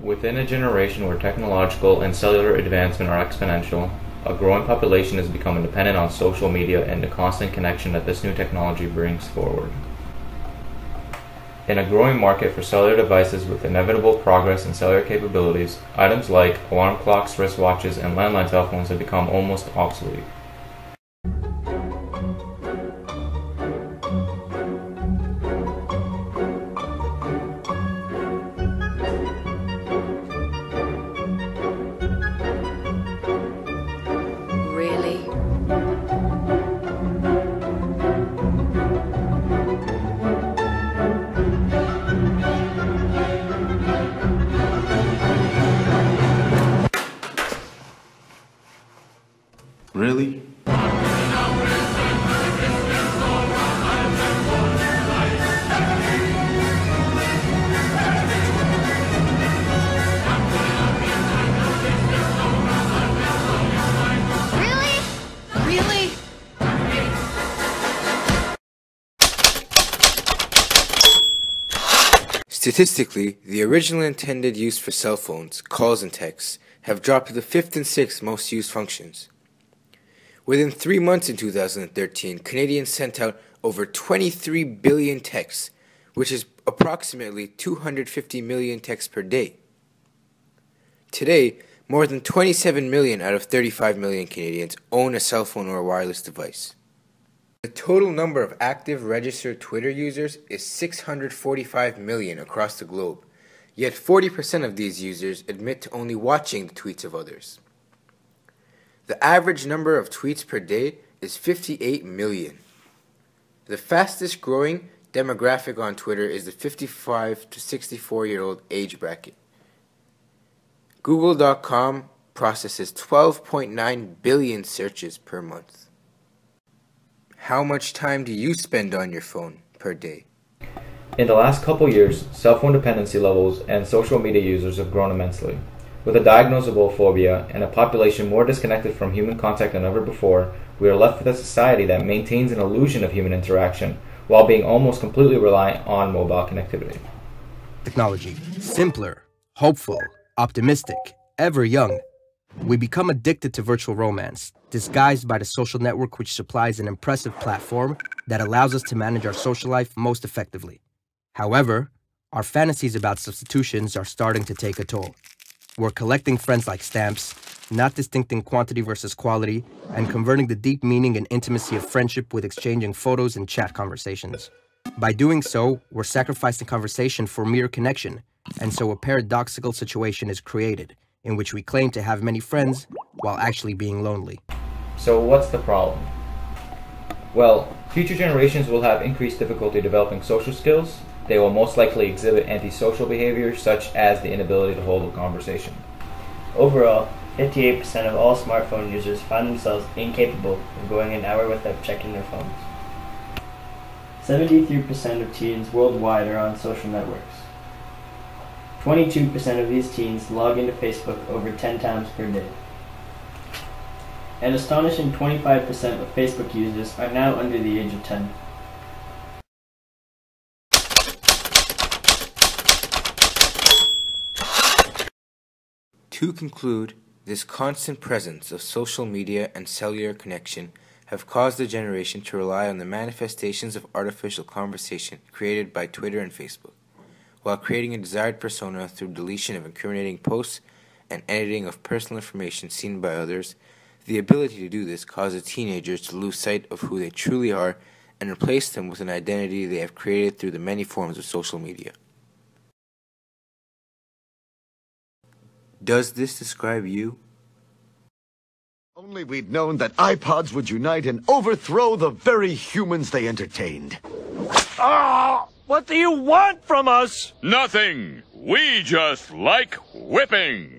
Within a generation where technological and cellular advancement are exponential, a growing population has become dependent on social media and the constant connection that this new technology brings forward. In a growing market for cellular devices with inevitable progress in cellular capabilities, items like alarm clocks, wristwatches, and landline telephones have become almost obsolete. Really? Really? Really? Statistically, the original intended use for cell phones, calls, and texts have dropped to the 5th and 6th most used functions. Within 3 months in 2013, Canadians sent out over 23 billion texts, which is approximately 250 million texts per day. Today, more than 27 million out of 35 million Canadians own a cell phone or a wireless device. The total number of active registered Twitter users is 645 million across the globe, yet 40% of these users admit to only watching the tweets of others. The average number of tweets per day is 58 million. The fastest growing demographic on Twitter is the 55 to 64-year-old age bracket. Google.com processes 12.9 billion searches per month. How much time do you spend on your phone per day? In the last couple years, cell phone dependency levels and social media users have grown immensely. With a diagnosable phobia and a population more disconnected from human contact than ever before, we are left with a society that maintains an illusion of human interaction while being almost completely reliant on mobile connectivity. Technology. Simpler, hopeful, optimistic, ever young. We become addicted to virtual romance, disguised by the social network which supplies an impressive platform that allows us to manage our social life most effectively. However, our fantasies about substitutions are starting to take a toll. We're collecting friends like stamps, not distincting quantity versus quality, and converting the deep meaning and intimacy of friendship with exchanging photos and chat conversations. By doing so, we're sacrificing conversation for mere connection, and so a paradoxical situation is created, in which we claim to have many friends while actually being lonely. So what's the problem? Well, future generations will have increased difficulty developing social skills. They will most likely exhibit antisocial behaviors such as the inability to hold a conversation. Overall, 58% of all smartphone users find themselves incapable of going an hour without checking their phones. 73% of teens worldwide are on social networks. 22% of these teens log into Facebook over 10 times per day. An astonishing 25% of Facebook users are now under the age of 10. To conclude, this constant presence of social media and cellular connection have caused the generation to rely on the manifestations of artificial conversation created by Twitter and Facebook, while creating a desired persona through deletion of incriminating posts and editing of personal information seen by others. The ability to do this causes teenagers to lose sight of who they truly are and replace them with an identity they have created through the many forms of social media. Does this describe you? Only we'd known that iPods would unite and overthrow the very humans they entertained. Ah! What do you want from us? Nothing. We just like whipping.